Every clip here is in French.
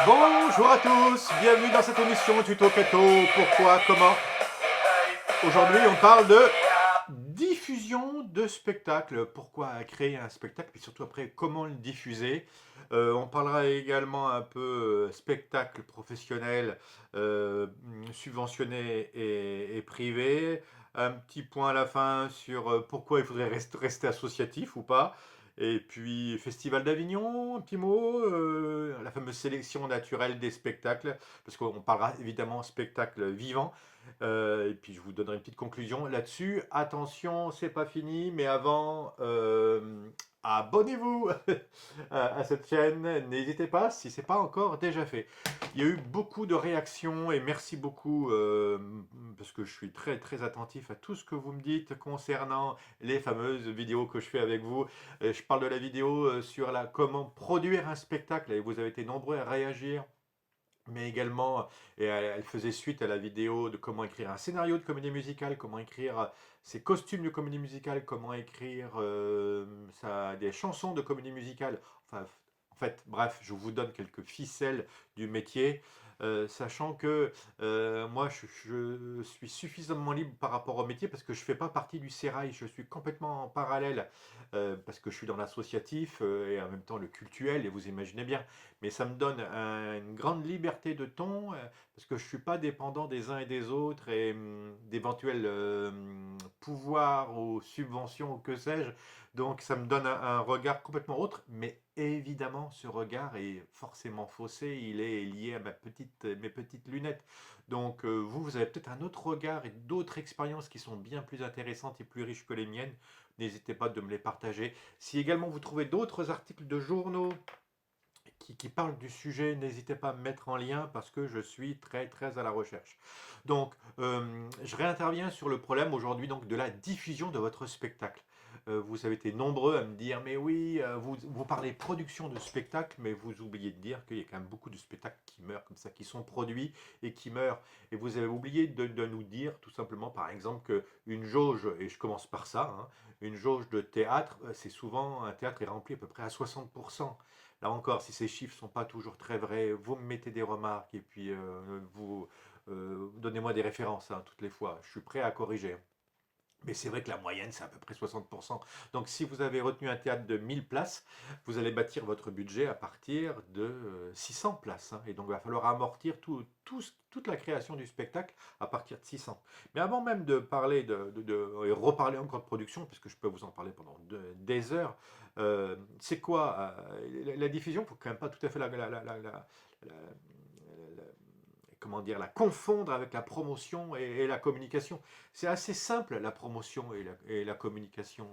Bonjour à tous, bienvenue dans cette émission Tuto Kato, pourquoi, comment. Aujourd'hui on parle de diffusion de spectacles, pourquoi créer un spectacle, et surtout après comment le diffuser. On parlera également un peu spectacle professionnel, subventionné et privé. Un petit point à la fin sur pourquoi il faudrait rester associatif ou pas. Et puis Festival d'Avignon, un petit mot, la fameuse sélection naturelle des spectacles, parce qu'on parlera évidemment spectacle vivant. Et puis je vous donnerai une petite conclusion là-dessus. Attention, c'est pas fini, mais avant, abonnez-vous à cette chaîne. N'hésitez pas si c'est pas encore déjà fait. Il y a eu beaucoup de réactions et merci beaucoup parce que je suis très très attentif à tout ce que vous me dites concernant les fameuses vidéos que je fais avec vous. Je parle de la vidéo sur comment produire un spectacle et vous avez été nombreux à réagir, mais également, et elle faisait suite à la vidéo de comment écrire un scénario de comédie musicale, comment écrire ses costumes de comédie musicale, comment écrire des chansons de comédie musicale. Enfin, en fait, bref, je vous donne quelques ficelles du métier, sachant que moi, je suis suffisamment libre par rapport au métier parce que je ne fais pas partie du sérail, je suis complètement en parallèle parce que je suis dans l'associatif et en même temps le cultuel, et vous imaginez bien, mais ça me donne une grande liberté de ton parce que je ne suis pas dépendant des uns et des autres et d'éventuels pouvoirs ou subventions ou que sais-je. Donc ça me donne un regard complètement autre, mais évidemment ce regard est forcément faussé, il est lié à mes petites lunettes. Donc vous avez peut-être un autre regard et d'autres expériences qui sont bien plus intéressantes et plus riches que les miennes. N'hésitez pas de me les partager. Si également vous trouvez d'autres articles de journaux qui parlent du sujet, n'hésitez pas à me mettre en lien parce que je suis très très à la recherche. Donc, je réinterviens sur le problème aujourd'hui donc de la diffusion de votre spectacle. Vous avez été nombreux à me dire, mais oui, vous parlez production de spectacle, mais vous oubliez de dire qu'il y a quand même beaucoup de spectacles qui meurent comme ça, qui sont produits et qui meurent. Et vous avez oublié de nous dire tout simplement, par exemple, qu'une jauge, et je commence par ça, hein, une jauge de théâtre, c'est souvent, un théâtre est rempli à peu près à 60%. Là encore, si ces chiffres ne sont pas toujours très vrais, vous me mettez des remarques et puis vous donnez-moi des références hein, toutes les fois. Je suis prêt à corriger. Mais c'est vrai que la moyenne, c'est à peu près 60%. Donc si vous avez retenu un théâtre de 1000 places, vous allez bâtir votre budget à partir de 600 places, hein. Et donc il va falloir amortir toute la création du spectacle à partir de 600. Mais avant même de parler et reparler encore de production, puisque je peux vous en parler pendant des heures, c'est quoi la diffusion? Il ne faut quand même pas tout à fait comment dire, la confondre avec la promotion et la communication. C'est assez simple, la promotion et la communication.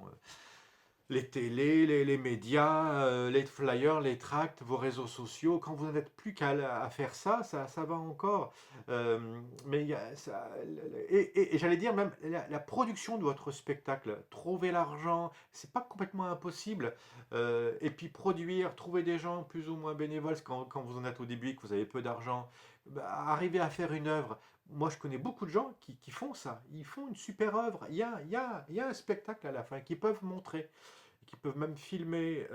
Les télés, les médias, les flyers, les tracts, vos réseaux sociaux, quand vous n'êtes plus qu'à faire ça, ça va encore. Mais il y a, et j'allais dire même la production de votre spectacle, trouver l'argent, c'est pas complètement impossible. Et puis produire, trouver des gens plus ou moins bénévoles quand vous en êtes au début et que vous avez peu d'argent, bah, arriver à faire une œuvre. Moi, je connais beaucoup de gens qui font ça. Ils font une super œuvre. Il y a un spectacle à la fin qu'ils peuvent montrer, qui peuvent même filmer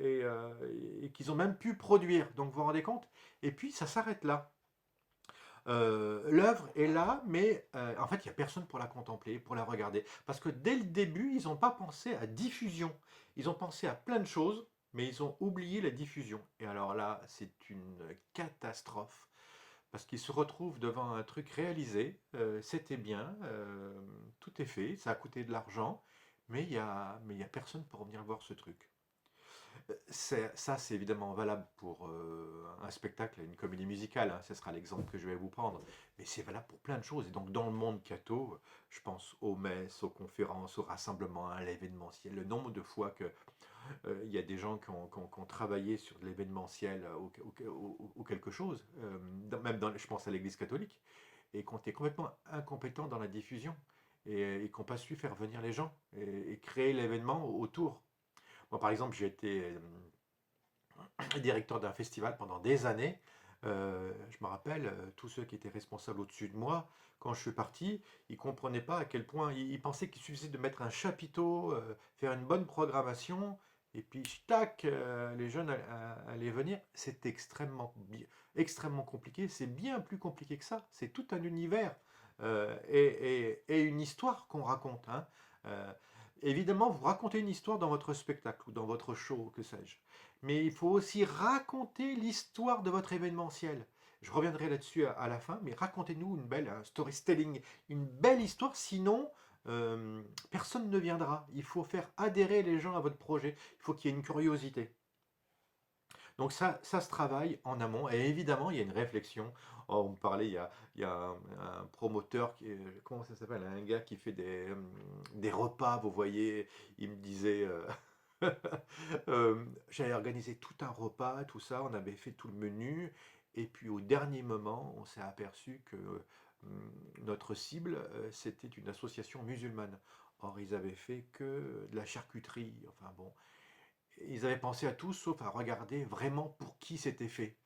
et qu'ils ont même pu produire. Donc vous vous rendez compte? Et puis ça s'arrête là. L'œuvre est là, mais en fait il n'y a personne pour la contempler, pour la regarder. Parce que dès le début, ils n'ont pas pensé à diffusion. Ils ont pensé à plein de choses, mais ils ont oublié la diffusion. Et alors là, c'est une catastrophe. Parce qu'ils se retrouvent devant un truc réalisé, c'était bien, tout est fait, ça a coûté de l'argent, mais y a personne pour venir voir ce truc. Ça, c'est évidemment valable pour un spectacle, une comédie musicale, hein, ce sera l'exemple que je vais vous prendre, mais c'est valable pour plein de choses. Et donc dans le monde catho, je pense aux messes, aux conférences, aux rassemblements, à l'événementiel, le nombre de fois que il y a des gens qui ont travaillé sur de l'événementiel ou quelque chose, je pense à l'Église catholique, et qui ont été complètement incompétents dans la diffusion et qui n'ont pas su faire venir les gens et créer l'événement autour. Moi, par exemple, j'ai été directeur d'un festival pendant des années. Je me rappelle, tous ceux qui étaient responsables au-dessus de moi, quand je suis parti, ils ne comprenaient pas à quel point, ils pensaient qu'il suffisait de mettre un chapiteau, faire une bonne programmation, et puis tac, les jeunes allaient venir. C'est extrêmement compliqué. C'est bien plus compliqué que ça. C'est tout un univers et une histoire qu'on raconte, hein. Euh, Évidemment, vous racontez une histoire dans votre spectacle ou dans votre show, que sais-je. Mais il faut aussi raconter l'histoire de votre événementiel. Je reviendrai là-dessus à la fin, mais racontez-nous une belle storytelling, une belle histoire, sinon personne ne viendra. Il faut faire adhérer les gens à votre projet. Il faut qu'il y ait une curiosité. Donc ça se travaille en amont. Et évidemment, il y a une réflexion. Oh, on me parlait, il y a un promoteur, comment ça s'appelle? Un gars qui fait des repas, vous voyez. Il me disait, j'avais organisé tout un repas, tout ça. On avait fait tout le menu. Et puis au dernier moment, on s'est aperçu que notre cible, c'était une association musulmane. Or, ils avaient fait que de la charcuterie. Enfin bon, ils avaient pensé à tout sauf à regarder vraiment pour qui c'était fait.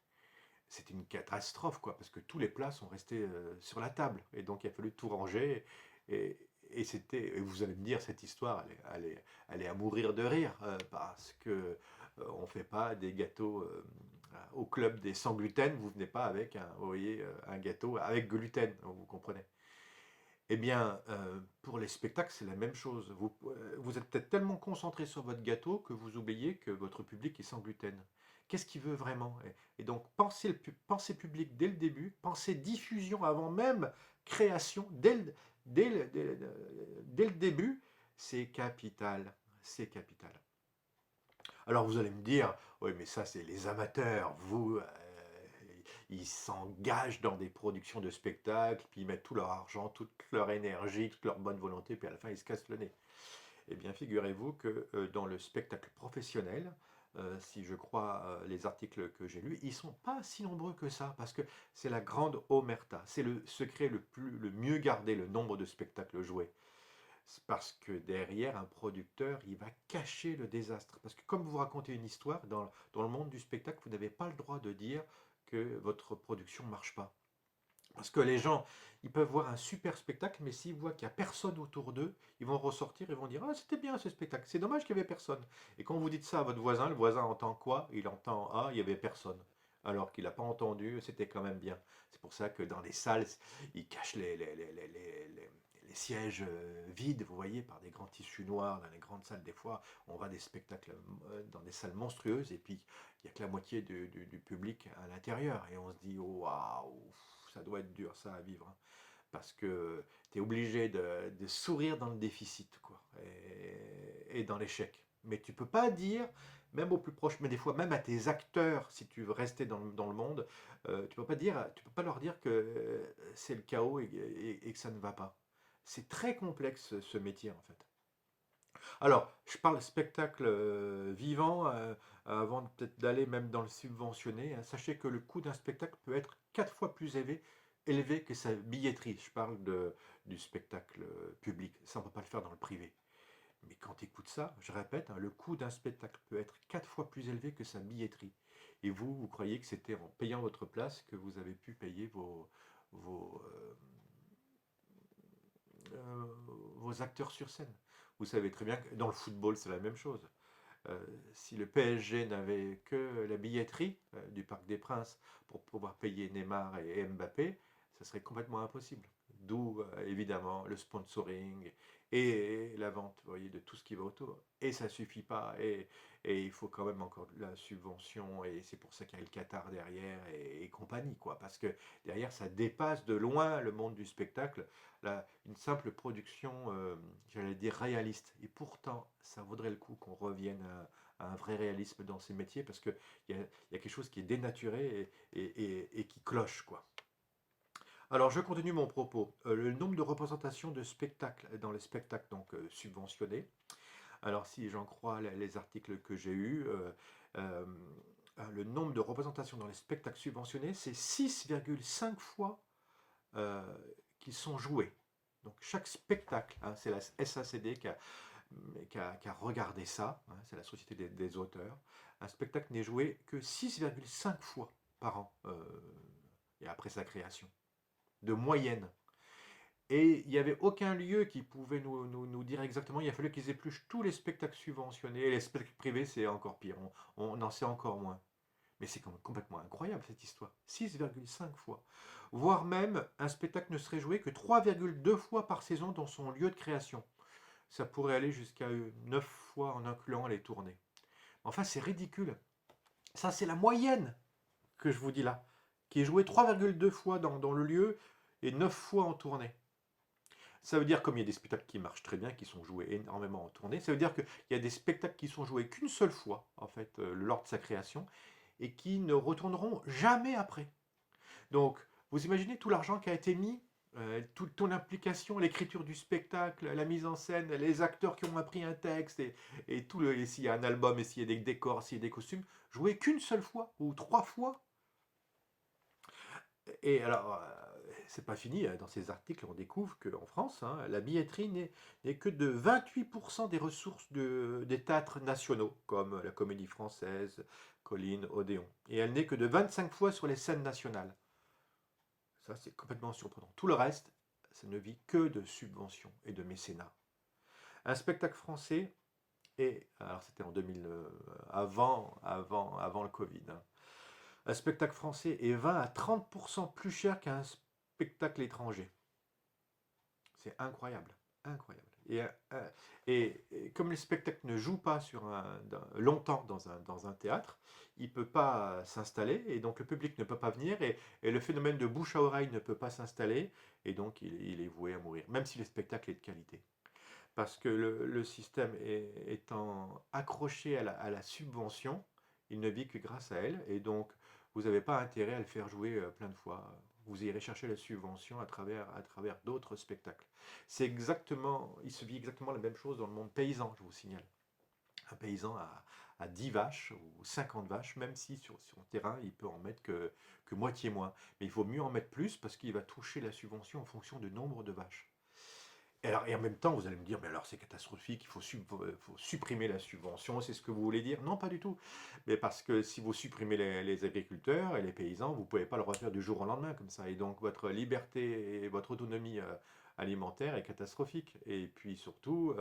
C'était une catastrophe, quoi, parce que tous les plats sont restés sur la table. Et donc, il a fallu tout ranger. Et vous allez me dire, cette histoire, elle est à mourir de rire, parce que on ne fait pas des gâteaux au club des sans gluten. Vous venez pas avec vous voyez, un gâteau avec gluten, vous comprenez. Eh bien, pour les spectacles, c'est la même chose. Vous êtes peut-être tellement concentré sur votre gâteau que vous oubliez que votre public est sans gluten. Qu'est-ce qu'il veut vraiment? Et donc, pensez public dès le début, pensez diffusion avant même création, dès le début, c'est capital. C'est capital. Alors vous allez me dire, oui, mais ça c'est les amateurs, ils s'engagent dans des productions de spectacles, puis ils mettent tout leur argent, toute leur énergie, toute leur bonne volonté, puis à la fin ils se cassent le nez. Eh bien figurez-vous que dans le spectacle professionnel, si je crois les articles que j'ai lus, ils sont pas si nombreux que ça, parce que c'est la grande omerta, c'est le secret le mieux gardé, le nombre de spectacles joués. C'est parce que derrière, un producteur, il va cacher le désastre. Parce que comme vous racontez une histoire, dans le monde du spectacle, vous n'avez pas le droit de dire que votre production ne marche pas. Parce que les gens, ils peuvent voir un super spectacle, mais s'ils voient qu'il n'y a personne autour d'eux, ils vont ressortir et vont dire: Ah, c'était bien ce spectacle, c'est dommage qu'il n'y avait personne. Et quand vous dites ça à votre voisin, le voisin entend quoi? Il entend: Ah, il n'y avait personne. Alors qu'il n'a pas entendu, c'était quand même bien. C'est pour ça que dans les salles, ils cachent les sièges vides, vous voyez, par des grands tissus noirs dans les grandes salles. Des fois, on va à des spectacles dans des salles monstrueuses, et puis il n'y a que la moitié du public à l'intérieur. Et on se dit: Oh, waouh, ça doit être dur ça à vivre, hein. Parce que tu es obligé de sourire dans le déficit, quoi, et dans l'échec. Mais tu peux pas dire, même aux plus proches, mais des fois même à tes acteurs, si tu veux rester dans le monde, tu peux pas leur dire que c'est le chaos et que ça ne va pas. C'est très complexe ce métier en fait. Alors, je parle spectacle vivant avant peut-être d'aller même dans le subventionné, hein. Sachez que le coût d'un spectacle peut être 4 fois plus élevé que sa billetterie. Je parle du spectacle public. Ça, on ne peut pas le faire dans le privé. Mais quand tu écoutes ça, je répète, hein, le coût d'un spectacle peut être 4 fois plus élevé que sa billetterie. Et vous croyez que c'était en payant votre place que vous avez pu payer vos, euh, vos acteurs sur scène. Vous savez très bien que dans le football, c'est la même chose. Si le PSG n'avait que la billetterie du Parc des Princes pour pouvoir payer Neymar et Mbappé, ça serait complètement impossible. D'où évidemment le sponsoring et la vente, vous voyez, de tout ce qui va autour. Et ça suffit pas. Et il faut quand même encore de la subvention. Et c'est pour ça qu'il y a le Qatar derrière et compagnie, quoi. Parce que derrière, ça dépasse de loin le monde du spectacle. Là, une simple production, j'allais dire réaliste. Et pourtant, ça vaudrait le coup qu'on revienne à un vrai réalisme dans ces métiers parce qu'il y a quelque chose qui est dénaturé et qui cloche, quoi. Alors, je continue mon propos. Le nombre de représentations de spectacles dans les spectacles donc subventionnés. Alors, si j'en crois les articles que j'ai eus, euh, le nombre de représentations dans les spectacles subventionnés, c'est 6,5 fois euh, qu'ils sont joués. Donc chaque spectacle, hein, c'est la SACD qui a regardé ça, hein, c'est la Société des auteurs, un spectacle n'est joué que 6,5 fois par an et après sa création, de moyenne. Et il n'y avait aucun lieu qui pouvait nous dire exactement. Il a fallu qu'ils épluchent tous les spectacles subventionnés. Et les spectacles privés, c'est encore pire. On en sait encore moins. Mais c'est complètement incroyable cette histoire. 6,5 fois. Voire même, un spectacle ne serait joué que 3,2 fois par saison dans son lieu de création. Ça pourrait aller jusqu'à 9 fois en incluant les tournées. Enfin, c'est ridicule. Ça, c'est la moyenne que je vous dis là, qui est jouée 3,2 fois dans le lieu et 9 fois en tournée. Ça veut dire, comme il y a des spectacles qui marchent très bien, qui sont joués énormément en tournée, ça veut dire qu'il y a des spectacles qui sont joués qu'une seule fois, en fait, lors de sa création, et qui ne retourneront jamais après. Donc, vous imaginez tout l'argent qui a été mis, toute ton implication, l'écriture du spectacle, la mise en scène, les acteurs qui ont appris un texte, et tout le, et s'il y a un album, et s'il y a des décors, s'il y a des costumes, joués qu'une seule fois, ou 3 fois. Et alors, c'est pas fini, dans ces articles, on découvre qu'en France, hein, la billetterie n'est que de 28% des ressources des théâtres nationaux, comme la Comédie Française, Colline, Odéon. Et elle n'est que de 25 fois sur les scènes nationales. Ça, c'est complètement surprenant. Tout le reste, ça ne vit que de subventions et de mécénat. Un spectacle français, et alors c'était en 2000, avant le Covid, hein. Un spectacle français est 20 à 30% plus cher qu'un spectacle étranger. C'est incroyable, incroyable. Et comme le spectacle ne joue pas longtemps dans un théâtre, il ne peut pas s'installer, et donc le public ne peut pas venir, et le phénomène de bouche à oreille ne peut pas s'installer, et donc il est voué à mourir, même si le spectacle est de qualité. Parce que le système étant accroché à la subvention, il ne vit que grâce à elle, et donc vous n'avez pas intérêt à le faire jouer plein de fois. Vous irez chercher la subvention à travers d'autres spectacles. Il se vit exactement la même chose dans le monde paysan, je vous signale. Un paysan a 10 vaches ou 50 vaches, même si sur son terrain, il peut en mettre que moitié moins. Mais il faut mieux en mettre plus parce qu'il va toucher la subvention en fonction du nombre de vaches. Et en même temps, vous allez me dire, mais alors c'est catastrophique, faut supprimer la subvention, c'est ce que vous voulez dire? Non, pas du tout. Mais parce que si vous supprimez les agriculteurs et les paysans, vous ne pouvez pas le refaire du jour au lendemain comme ça. Et donc votre liberté et votre autonomie alimentaire est catastrophique. Et puis surtout,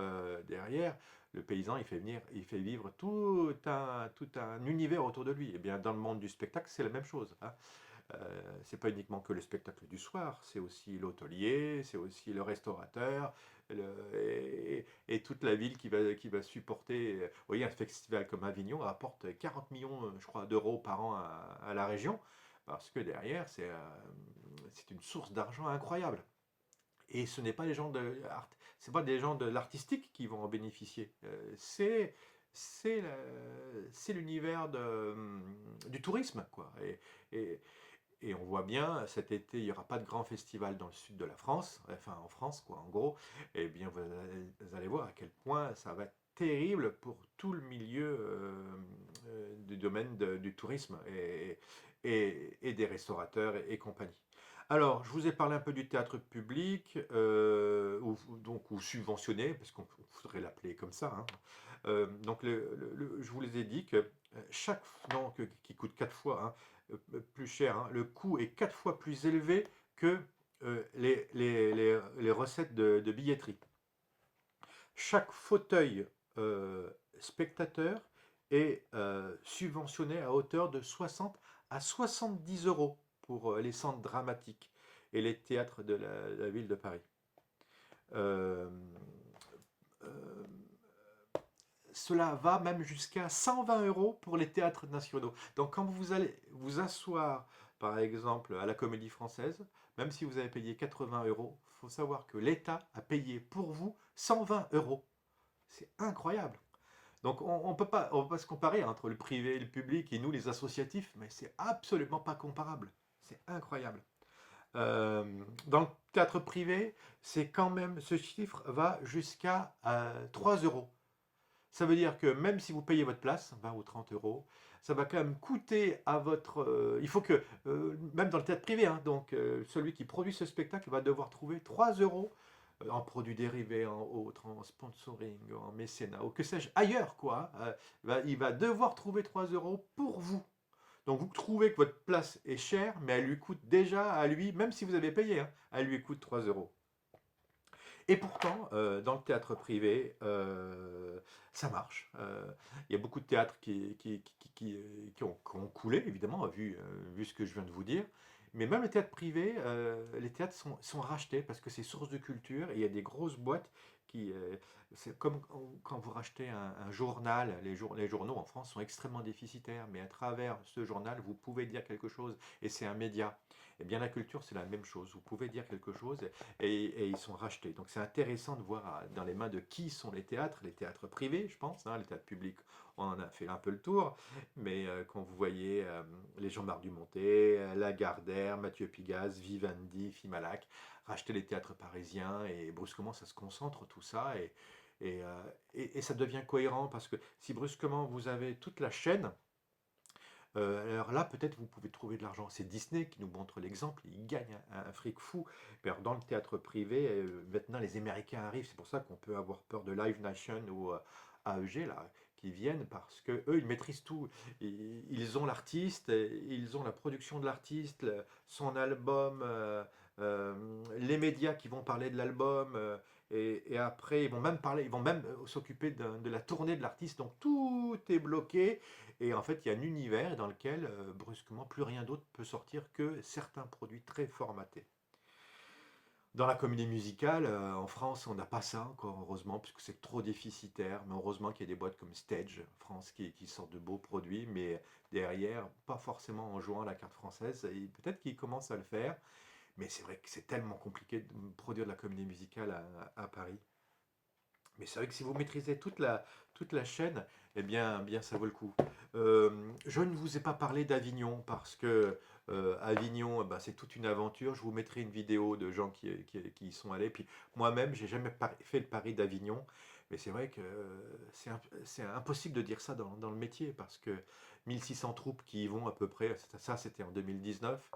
derrière, le paysan, il fait vivre tout un univers autour de lui. Et bien, dans le monde du spectacle, c'est la même chose, hein. C'est pas uniquement que le spectacle du soir, c'est aussi l'hôtelier, c'est aussi le restaurateur, et toute la ville qui va supporter. Vous voyez, un festival comme Avignon rapporte 40 millions, je crois, d'euros par an à la région, parce que derrière, c'est une source d'argent incroyable. Et ce n'est pas c'est pas des gens de l'artistique qui vont en bénéficier. C'est l'univers du tourisme, quoi. Et on voit bien, cet été, il n'y aura pas de grand festival dans le sud de la France, enfin en France, quoi, en gros. Eh bien, vous allez voir à quel point ça va être terrible pour tout le milieu du domaine du tourisme et des restaurateurs et compagnie. Alors, je vous ai parlé un peu du théâtre public, ou subventionné, parce qu'on faudrait l'appeler comme ça, hein. Donc, je vous les ai dit que chaque, non, qui coûte 4 fois, hein, plus cher, hein. Le coût est 4 fois plus élevé que les recettes de billetterie. Chaque fauteuil spectateur est subventionné à hauteur de 60 à 70 euros pour les centres dramatiques et les théâtres de la ville de Paris. Euh, euh, Cela va même jusqu'à 120 euros pour les théâtres nationaux. Donc quand vous allez vous asseoir, par exemple, à la Comédie Française, même si vous avez payé 80 euros, il faut savoir que l'État a payé pour vous 120 euros. C'est incroyable. Donc on peut pas se comparer entre le privé et le public et nous les associatifs, mais c'est absolument pas comparable. C'est incroyable. Dans le théâtre privé, c'est quand même, ce chiffre va jusqu'à 3 euros. Ça veut dire que même si vous payez votre place, 20 ou 30 euros, ça va quand même coûter à votre... il faut que, même dans le théâtre privé, hein, donc celui qui produit ce spectacle va devoir trouver 3 euros en produits dérivés, en autres, en sponsoring, en mécénat, ou que sais-je, ailleurs, quoi, hein. Il va devoir trouver 3 euros pour vous. Donc vous trouvez que votre place est chère, mais elle lui coûte déjà à lui, même si vous avez payé, hein, elle lui coûte 3 euros. Et pourtant, dans le théâtre privé, ça marche. Il y a beaucoup de théâtres qui ont coulé, évidemment, vu ce que je viens de vous dire. Mais même les théâtres privés, les théâtres sont rachetés parce que c'est source de culture et il y a des grosses boîtes c'est comme quand vous rachetez un journal, les journaux en France sont extrêmement déficitaires, mais à travers ce journal, vous pouvez dire quelque chose et c'est un média. Eh bien, la culture, c'est la même chose. Vous pouvez dire quelque chose et ils sont rachetés. Donc c'est intéressant de voir dans les mains de qui sont les théâtres privés, je pense, hein, les théâtres publics, on en a fait un peu le tour, mais quand vous voyez les Jean-Marc Dumontet, Lagardère, Mathieu Pigasse, Vivendi, Fimalac, racheter les théâtres parisiens et brusquement ça se concentre tout ça et ça devient cohérent parce que si brusquement vous avez toute la chaîne, alors là, peut-être vous pouvez trouver de l'argent. C'est Disney qui nous montre l'exemple. Ils gagnent un fric fou. Mais alors, dans le théâtre privé, maintenant les Américains arrivent. C'est pour ça qu'on peut avoir peur de Live Nation ou AEG là, qui viennent parce que eux, ils maîtrisent tout. Ils ont l'artiste, ils ont la production de l'artiste, son album, les médias qui vont parler de l'album. Et après, ils vont même s'occuper de la tournée de l'artiste. Donc tout est bloqué. Et en fait, il y a un univers dans lequel, brusquement, plus rien d'autre peut sortir que certains produits très formatés. Dans la comédie musicale, en France, on n'a pas ça encore, heureusement, puisque c'est trop déficitaire. Mais heureusement qu'il y a des boîtes comme Stage France qui sortent de beaux produits, mais derrière, pas forcément en jouant à la carte française. Et peut-être qu'ils commencent à le faire, mais c'est vrai que c'est tellement compliqué de produire de la comédie musicale à Paris. Mais c'est vrai que si vous maîtrisez toute la chaîne, eh bien ça vaut le coup. Je ne vous ai pas parlé d'Avignon parce que Avignon, bah, c'est toute une aventure. Je vous mettrai une vidéo de gens qui y sont allés. Puis moi-même, j'ai jamais fait le pari d'Avignon. Mais c'est vrai que c'est impossible de dire ça dans le métier parce que 1600 troupes qui y vont à peu près, ça c'était en 2019,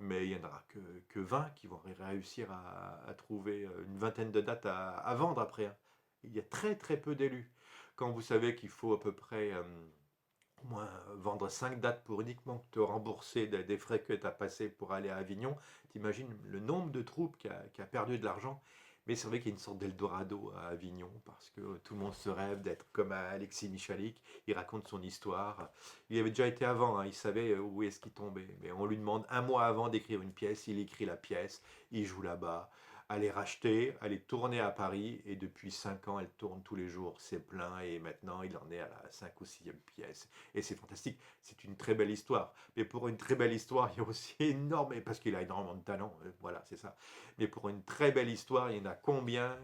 mais il n'y en aura que 20 qui vont réussir à trouver une vingtaine de dates à vendre après, hein. Il y a très très peu d'élus. Quand vous savez qu'il faut à peu près au moins vendre 5 dates pour uniquement te rembourser des frais que tu as passés pour aller à Avignon, t'imagines le nombre de troupes qui a perdu de l'argent. Mais c'est vrai qu'il y a une sorte d'Eldorado à Avignon parce que tout le monde se rêve d'être comme Alexis Michalik. Il raconte son histoire. Il avait déjà été avant, hein, il savait où est-ce qu'il tombait. Mais on lui demande un mois avant d'écrire une pièce, il écrit la pièce, il joue là-bas. Elle est rachetée, elle est tournée à Paris et depuis 5 ans elle tourne tous les jours, c'est plein et maintenant il en est à la 5 ou sixième pièce. Et c'est fantastique, c'est une très belle histoire. Mais pour une très belle histoire, il y a aussi énormément, parce qu'il a énormément de talent, voilà, c'est ça. Mais pour une très belle histoire, il y en a combien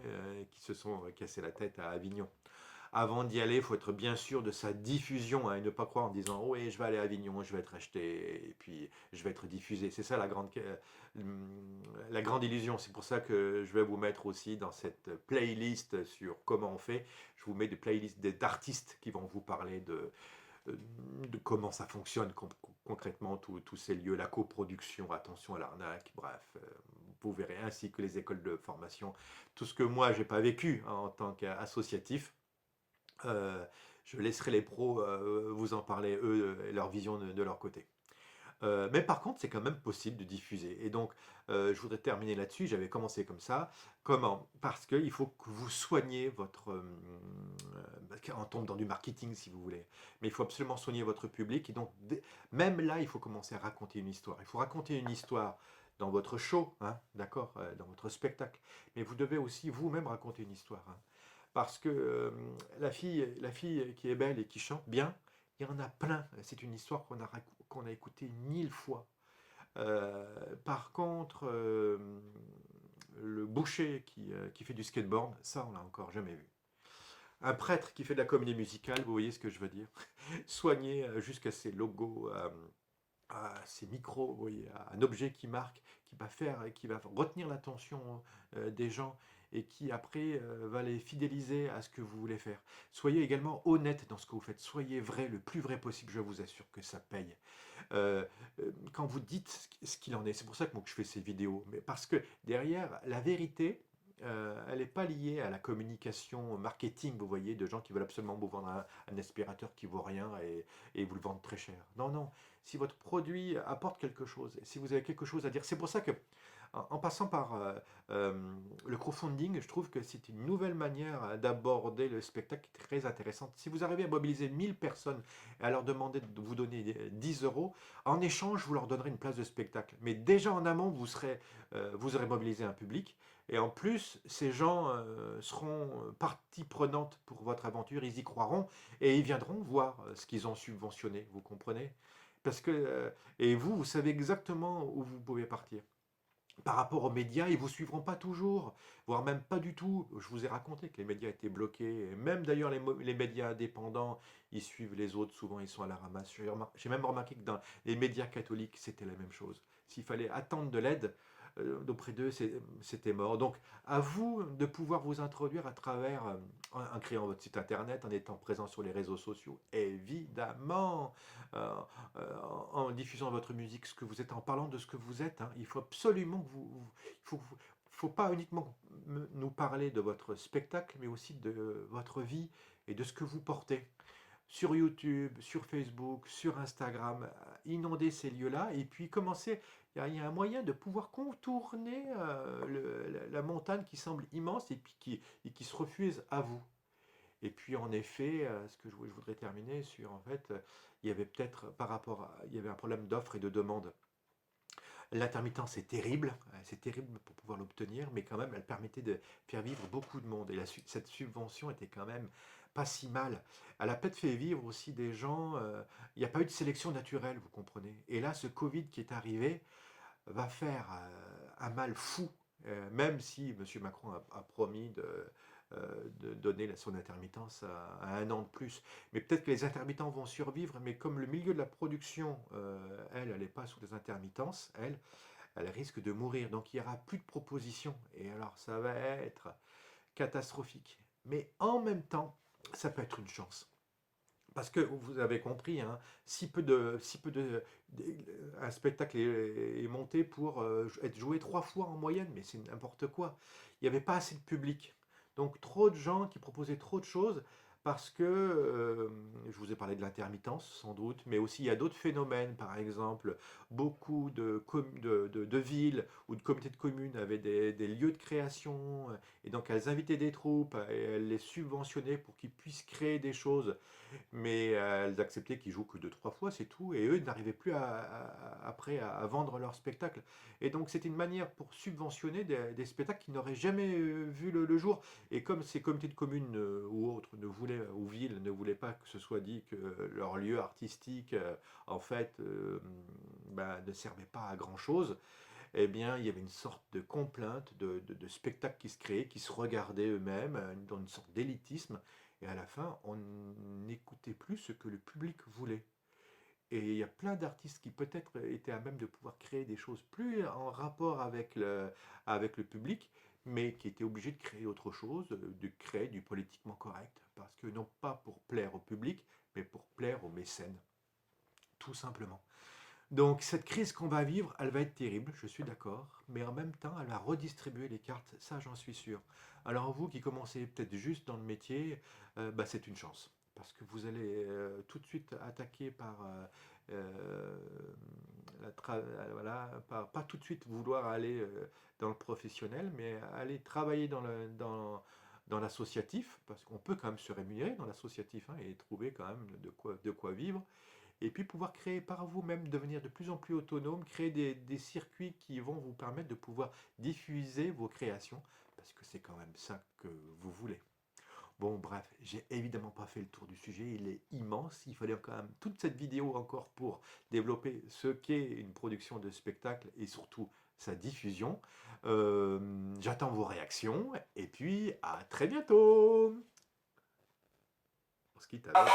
qui se sont cassés la tête à Avignon. Avant d'y aller, il faut être bien sûr de sa diffusion, hein, et ne pas croire en disant oh, oui, je vais aller à Avignon, je vais être acheté, et puis je vais être diffusé. C'est ça la grande illusion. C'est pour ça que je vais vous mettre aussi dans cette playlist sur comment on fait. Je vous mets des playlists d'artistes qui vont vous parler de comment ça fonctionne concrètement, tous ces lieux, la coproduction, attention à l'arnaque, bref, vous verrez, ainsi que les écoles de formation, tout ce que moi, j'ai pas vécu, hein, en tant qu'associatif. Euh, je laisserai les pros vous en parler, eux, et leur vision de leur côté. Mais par contre, c'est quand même possible de diffuser. Et donc, je voudrais terminer là-dessus. J'avais commencé comme ça. Comment? Parce qu'il faut que vous soigniez votre... on tombe dans du marketing, si vous voulez. Mais il faut absolument soigner votre public. Et donc, même là, il faut commencer à raconter une histoire. Il faut raconter une histoire dans votre show, hein, d'accord, dans votre spectacle. Mais vous devez aussi vous-même raconter une histoire, hein. Parce que la fille qui est belle et qui chante bien, il y en a plein. C'est une histoire qu'on a écoutée 1000 fois. Par contre, le boucher qui fait du skateboard, ça, on l'a encore jamais vu. Un prêtre qui fait de la comédie musicale, vous voyez ce que je veux dire. Soigner jusqu'à ses logos, à ces micros, vous voyez, à un objet qui marque, qui va retenir l'attention des gens et qui après va les fidéliser à ce que vous voulez faire. Soyez également honnête dans ce que vous faites, soyez vrai, le plus vrai possible, je vous assure que ça paye. Euh, Quand vous dites ce qu'il en est, c'est pour ça que moi que je fais ces vidéos, mais parce que derrière, la vérité, elle n'est pas liée à la communication marketing, vous voyez, de gens qui veulent absolument vous vendre un aspirateur qui vaut rien et vous le vendent très cher. Non, non, si votre produit apporte quelque chose, si vous avez quelque chose à dire, c'est pour ça que en passant par le crowdfunding, je trouve que c'est une nouvelle manière d'aborder le spectacle qui est très intéressante. Si vous arrivez à mobiliser 1000 personnes et à leur demander de vous donner 10 euros, en échange, vous leur donnerez une place de spectacle. Mais déjà en amont, vous aurez mobilisé un public. Et en plus, ces gens seront partie prenante pour votre aventure, ils y croiront et ils viendront voir ce qu'ils ont subventionné, vous comprenez? Parce que, et vous, vous savez exactement où vous pouvez partir. Par rapport aux médias, ils ne vous suivront pas toujours, voire même pas du tout. Je vous ai raconté que les médias étaient bloqués. Et même d'ailleurs, les médias indépendants, ils suivent les autres. Souvent, ils sont à la ramasse. J'ai même remarqué que dans les médias catholiques, c'était la même chose. S'il fallait attendre de l'aide auprès d'eux, c'était mort. Donc, à vous de pouvoir vous introduire à travers, en créant votre site internet, en étant présent sur les réseaux sociaux, évidemment, euh, en diffusant votre musique, ce que vous êtes, en parlant de ce que vous êtes. Hein. Il faut absolument que faut pas uniquement nous parler de votre spectacle, mais aussi de votre vie et de ce que vous portez. Sur YouTube, sur Facebook, sur Instagram, inonder ces lieux-là et puis commencer. Il y a un moyen de pouvoir contourner la montagne qui semble immense et puis qui se refuse à vous. Et puis en effet, ce que je voudrais terminer sur, en fait, il y avait peut-être il y avait un problème d'offre et de demande. L'intermittence c'est terrible pour pouvoir l'obtenir, mais quand même, elle permettait de faire vivre beaucoup de monde. Et cette subvention était quand même pas si mal. Elle a peut-être fait vivre aussi des gens. Il n'y a pas eu de sélection naturelle, vous comprenez. Et là, ce Covid qui est arrivé va faire un mal fou, même si M. Macron a promis de donner son intermittence à 1 an de plus. Mais peut-être que les intermittents vont survivre, mais comme le milieu de la production, elle n'est pas sous des intermittences, elle risque de mourir. Donc il n'y aura plus de propositions. Et alors ça va être catastrophique. Mais en même temps, ça peut être une chance. Parce que vous avez compris, hein, un spectacle est monté pour être joué 3 fois en moyenne, mais c'est n'importe quoi. Il n'y avait pas assez de public. Donc trop de gens qui proposaient trop de choses parce que, je vous ai parlé de l'intermittence sans doute, mais aussi il y a d'autres phénomènes, par exemple, beaucoup de villes ou de comités de communes avaient des lieux de création, et donc elles invitaient des troupes, et elles les subventionnaient pour qu'ils puissent créer des choses mais elles acceptaient qu'ils jouent que 2, 3 fois, c'est tout, et eux n'arrivaient plus après à vendre leur spectacle. Et donc c'était une manière pour subventionner des spectacles qui n'auraient jamais vu le jour. Et comme ces comités de communes ou autres ou villes ne voulaient pas que ce soit dit que leur lieu artistique, en fait, ne servait pas à grand-chose, eh bien, il y avait une sorte de complainte, de spectacle qui se créait, qui se regardaient eux-mêmes, dans une sorte d'élitisme, et à la fin, on n'écoutait plus ce que le public voulait. Et il y a plein d'artistes qui peut-être étaient à même de pouvoir créer des choses plus en rapport avec le public, mais qui étaient obligés de créer autre chose, de créer du politiquement correct, parce que non pas pour plaire au public, mais pour plaire aux mécènes, tout simplement. Donc cette crise qu'on va vivre, elle va être terrible, je suis d'accord, mais en même temps, elle va redistribuer les cartes, ça j'en suis sûr. Alors vous qui commencez peut-être juste dans le métier, c'est une chance, parce que vous allez tout de suite attaquer par, euh, voilà, pas tout de suite vouloir aller dans le professionnel, mais aller travailler dans l'associatif, parce qu'on peut quand même se rémunérer dans l'associatif hein, et trouver quand même de quoi vivre et puis pouvoir créer par vous-même, devenir de plus en plus autonome, créer des circuits qui vont vous permettre de pouvoir diffuser vos créations, parce que c'est quand même ça que vous voulez. Bon, bref, j'ai évidemment pas fait le tour du sujet, il est immense, il fallait quand même toute cette vidéo encore pour développer ce qu'est une production de spectacle et surtout sa diffusion. J'attends vos réactions et puis à très bientôt. On se quitte avec...